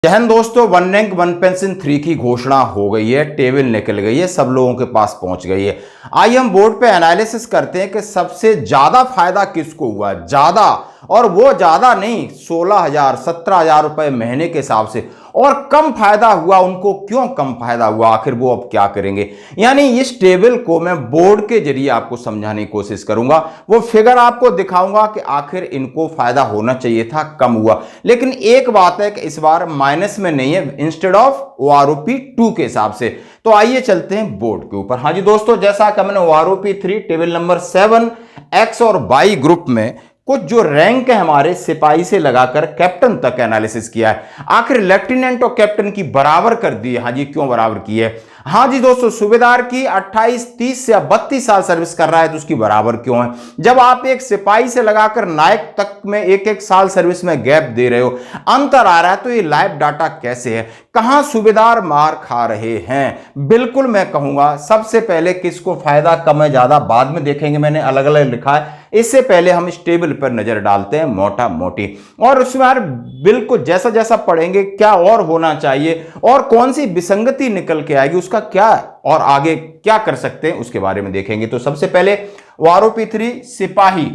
जय हिंद दोस्तों, one rank one pension 3 की घोषणा हो गई है। टेबल निकल गई है, सब लोगों के पास पहुंच गई है। आइए हम बोर्ड पे एनालिसिस करते हैं कि सबसे ज्यादा फायदा किसको हुआ। ज्यादा, और वो ज्यादा नहीं 16,000 17,000 रुपए महीने के हिसाब से, और कम फायदा हुआ उनको क्यों कम फायदा हुआ, आखिर वो अब क्या करेंगे। यानी इस टेबल को मैं बोर्ड के जरिए आपको समझाने की कोशिश करूंगा। वो फिगर आपको दिखाऊंगा कि आखिर इनको फायदा होना चाहिए था, कम हुआ। लेकिन एक बात है कि इस बार माइनस में नहीं है, इंस्टेड ऑफ ओआरओपी 2 के हिसाब से। तो आइए चलते हैं बोर्ड के ऊपर। हाँ जी दोस्तों, जैसा कि मैंने ओआरओपी 3 टेबल नंबर 7 एक्स और वाई ग्रुप में कुछ जो रैंक है हमारे सिपाही से लगाकर कैप्टन तक एनालिसिस किया है। आखिर लेफ्टिनेंट और कैप्टन की बराबर कर दी है। हाँ जी, क्यों बराबर की है? हाँ जी दोस्तों, सूबेदार की 28, 30 या 32 साल सर्विस कर रहा है तो उसकी बराबर क्यों है? जब आप एक सिपाही से लगाकर नायक तक में एक एक साल सर्विस में गैप दे रहे हो, अंतर आ रहा है, तो ये लाइव डाटा कैसे है? कहां सूबेदार मार खा रहे हैं? बिल्कुल मैं कहूंगा सबसे पहले किसको फायदा कम है ज्यादा बाद में देखेंगे, मैंने अलग अलग लिखा है। इससे पहले हम इस टेबल पर नजर डालते हैं मोटा मोटी, और उस बार बिल्कुल जैसा जैसा पढ़ेंगे क्या और होना चाहिए और कौन सी विसंगति निकल के आएगी, उसका क्या और आगे क्या कर सकते हैं उसके बारे में देखेंगे। तो सबसे पहले ओआरओपी 3 सिपाही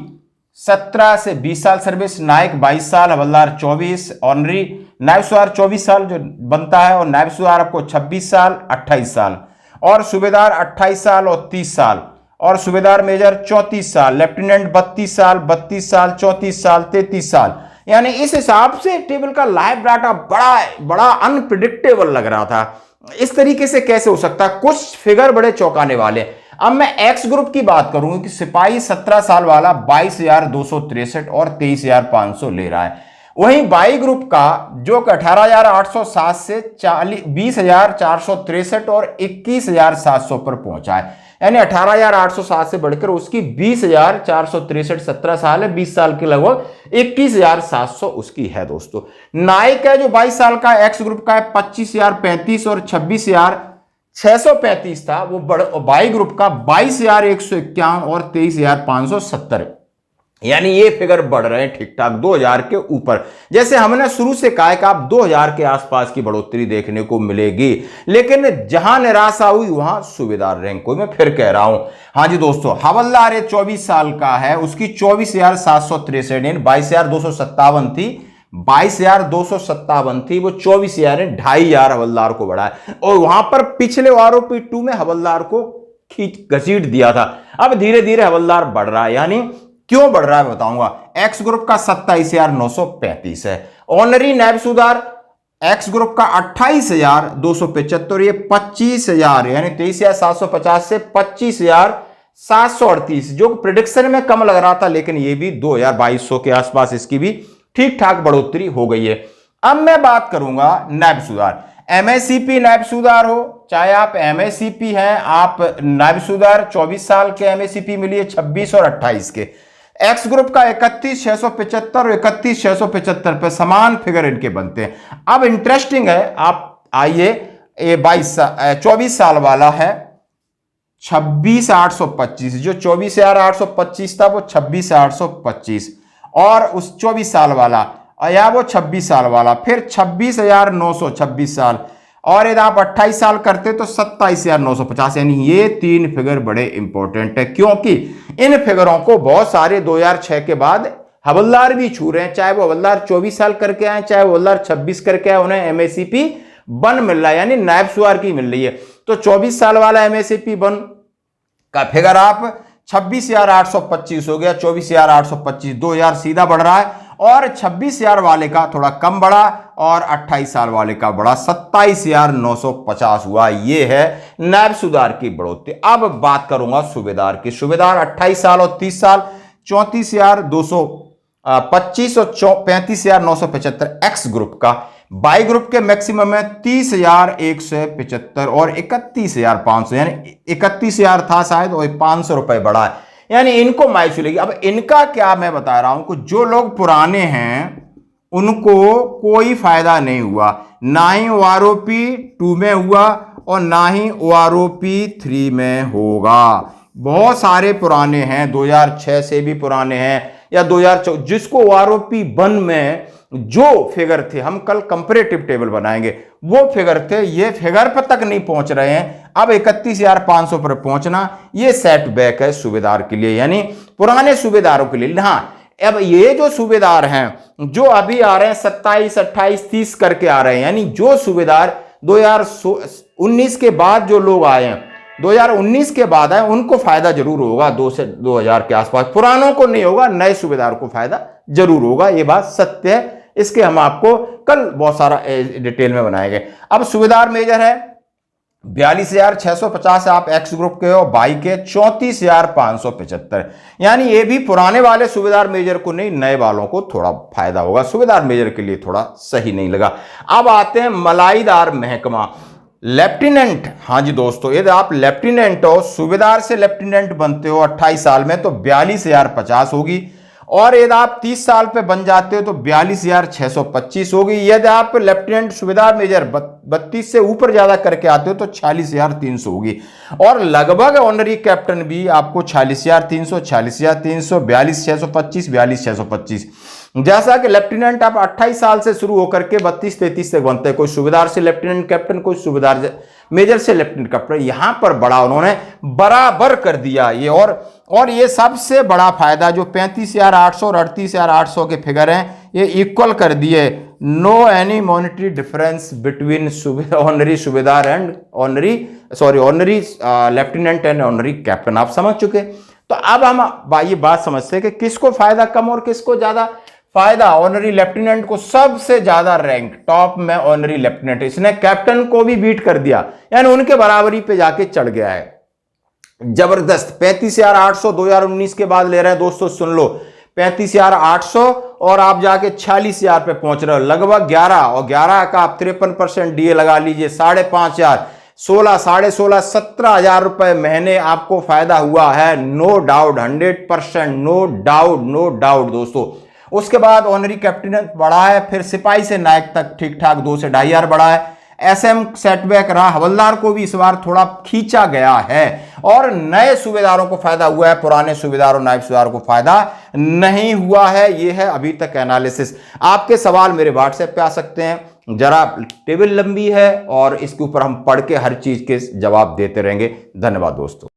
17 से 20 साल सर्विस, नायक 22 साल, हवलदार 24, ऑनरी नायब सूबेदार 24 साल जो बनता है, और नायब सूबेदार आपको 26 साल 28 साल, और सूबेदार 28 साल और 30 साल, और सूबेदार मेजर 34 साल, लेफ्टिनेंट 32 साल 32 साल 34 साल 33 साल। यानी इस हिसाब से टेबल का लाइव डाटा बड़ा अनप्रिडिक्टेबल लग रहा था। इस तरीके से कैसे हो सकता है? कुछ फिगर बड़े चौंकाने वाले। अब मैं एक्स ग्रुप की बात करूंगा कि सिपाही 17 साल वाला 22,263 और 23,500 ले रहा है। वहीं बाई ग्रुप का जो 18,807 से 20,463 और 21,700 पर पहुंचा है, यानी 18,807 से बढ़कर उसकी 20,463 17 साल है, 20 साल के लगभग 21,700 उसकी है दोस्तों। नायक है जो 22 साल का एक्स ग्रुप का है, 25,035 और 26,635 था, वो बाई ग्रुप का 22,151 और 23,570। यानी ये फिगर बढ़ रहे हैं ठीक ठाक 2,000 के ऊपर। जैसे हमने शुरू से कहा है कि आप 2,000 के आसपास की बढ़ोतरी देखने को मिलेगी, लेकिन जहां निराशा हुई वहां सूबेदार रैंक को मैं फिर कह रहा हूं। हाँ जी दोस्तों, हवलदार 24 साल का है, उसकी 24,763 यानी 22,257 थी, 22,257 थी, वो 24,000 यानी 2,500 हवलदार को बढ़ा है। और वहां पर पिछले ओआरओपी 2 में हवलदार को खींच घसीट दिया था। अब धीरे धीरे हवलदार बढ़ रहा है। यानी क्यों बढ़ रहा है बताऊंगा। एक्स ग्रुप का 27,935 है, ऑनरी नायब सूबेदार एक्स ग्रुप का 28,275, ये 25,000 यानी 23,750 से 25,738, जो प्रिडिक्शन में कम लग रहा था, लेकिन ये भी 2,200 के आसपास इसकी भी ठीक ठाक बढ़ोतरी हो गई है। अब मैं बात करूंगा नायब सूबेदार, एमएससीपी नायब सूबेदार हो, चाहे आप एमएससीपी हैं, आप नायब सूबेदार 24 साल के एमएससीपी मिली है 26 और 28 के। एक्स ग्रुप का 31,675 और 31,675 पे समान फिगर इनके बनते हैं। अब इंटरेस्टिंग है, आप आइए, 24 साल वाला है 26,825, जो 24,825 था वो 26,825, और उस 24 साल वाला या वो 26 साल वाला फिर 26,926 साल, और यदि आप 28 साल करते तो 27,950। यानी ये 3 फिगर बड़े इंपॉर्टेंट है, क्योंकि इन फिगरों को बहुत सारे 2006 के बाद हवलदार भी छू रहे हैं, चाहे वो हवलदार 24 साल करके आए, चाहे वो हवलदार 26 करके आए, उन्हें एमएससीपी 1 मिल रहा है, यानी नायब सूबेदार की मिल रही है। तो 24 साल वाला एमएससीपी 1 का फिगर आप 26,825 हो गया, 24,825, 2,000 सीधा बढ़ रहा है, और 26,000 वाले का थोड़ा कम बढ़ा, और 28 साल वाले का बढ़ा 27,950 हुआ। ये है नायब सूबेदार की बढ़ोतरी। अब बात करूंगा सूबेदार की। सूबेदार 28 साल और 30 साल 34,225 और 35,975 एक्स ग्रुप का। बाई ग्रुप के मैक्सिमम है 30,175 और 31,500, यानी 31,000 था शायद, और 500 रुपए बढ़ा है, यानी इनको माइल चलेगी। अब इनका क्या मैं बता रहा हूं कि जो लोग पुराने हैं उनको कोई फायदा नहीं हुआ, ना ही ओआरओपी 2 में हुआ और ना ही ओआरओपी 3 में होगा। बहुत सारे पुराने हैं, 2006 से भी पुराने हैं, या 2014, जिसको ओआरओपी 1 में जो फिगर थे, हम कल कंपैरेटिव टेबल बनाएंगे, वो फिगर थे, ये फिगर पर तक नहीं पहुंच रहे हैं। अब 31,500 पर पहुंचना ये सेटबैक है सूबेदार के लिए, यानी पुराने सूबेदारों के लिए। हाँ, अब ये जो सूबेदार हैं जो अभी आ रहे हैं 27, 28, 30 करके आ रहे हैं, यानी जो सूबेदार 2019 के बाद जो लोग आए हैं, 2019 के बाद आए, उनको फायदा जरूर होगा 2 से 2000 के आसपास। पुरानों को नहीं होगा, नए सूबेदार को फायदा जरूर होगा, ये बात सत्य है। इसके हम आपको कल बहुत सारा डिटेल में बनाएंगे। अब सूबेदार मेजर है 42,650, आप एक्स ग्रुप के हो, बाई के 34,575, यानी ये भी पुराने वाले सूबेदार मेजर को नहीं, नए वालों को थोड़ा फायदा होगा। सूबेदार मेजर के लिए थोड़ा सही नहीं लगा। अब आते हैं मलाईदार महकमा, लेफ्टिनेंट। हाँ जी दोस्तों, यदि आप लेफ्टिनेंट हो, सूबेदार से लेफ्टिनेंट बनते हो 28 साल में, तो 42,050 होगी। और यदि आप 30 साल पे बन जाते हो तो 42,625 होगी। यदि आप लेफ्टिनेंट सूबेदार मेजर 32 से ऊपर ज्यादा करके आते हो तो 46,300 होगी। और लगभग ऑनरी कैप्टन भी आपको 46,300, 46,300, 42,625, 42,625। जैसा कि लेफ्टिनेंट आप 28 साल से शुरू होकर के 32-33 तक बनते हैं। कोई सूबेदार से लेफ्टिनेंट कैप्टन, कोई सूबेदार मेजर से लेफ्टिनेंट कैप्टन, यहां पर बड़ा उन्होंने बराबर कर दिया ये। और ये सबसे बड़ा फायदा जो 35,800 और 38,800 के फिगर हैं, ये इक्वल कर दिए। No any monetary difference between honorary subedar and honorary lieutenant and honorary captain, आप समझ चुके। तो अब हम ये बात समझते हैं कि किसको फायदा कम और किसको ज्यादा फायदा। ऑनरी लेफ्टिनेंट को सबसे ज्यादा रैंक, टॉप में ऑनरी लेफ्टिनेंट, इसने कैप्टन को भी बीट कर दिया, यानी उनके बराबरी पे जाके चढ़ गया है। जबरदस्त 35,800 2019 के बाद ले रहे हैं दोस्तों, सुन लो 35,800 और आप जाके 46,000 पे पहुंच रहे हो। लगभग 11 और 11 का आप 53% डीए लगा लीजिए, 5,500, 16, 16,500, 17,000 रुपए महीने आपको फायदा हुआ है। नो डाउट, 100%, नो डाउट दोस्तों। उसके बाद ऑनरी कैप्टन बढ़ा है, फिर सिपाही से नायक तक ठीक ठाक 2 से 2,500 बढ़ा है। एसएम सेटबैक रहा, हवलदार को भी इस बार थोड़ा खींचा गया है। और नए सूबेदारों को फायदा हुआ है, पुराने सूबेदारों नायब सूबेदारों को फायदा नहीं हुआ है। यह है अभी तक एनालिसिस। आपके सवाल मेरे व्हाट्सएप पे आ सकते हैं, जरा टेबल लंबी है और इसके ऊपर हम पढ़ के हर चीज के जवाब देते रहेंगे। धन्यवाद दोस्तों।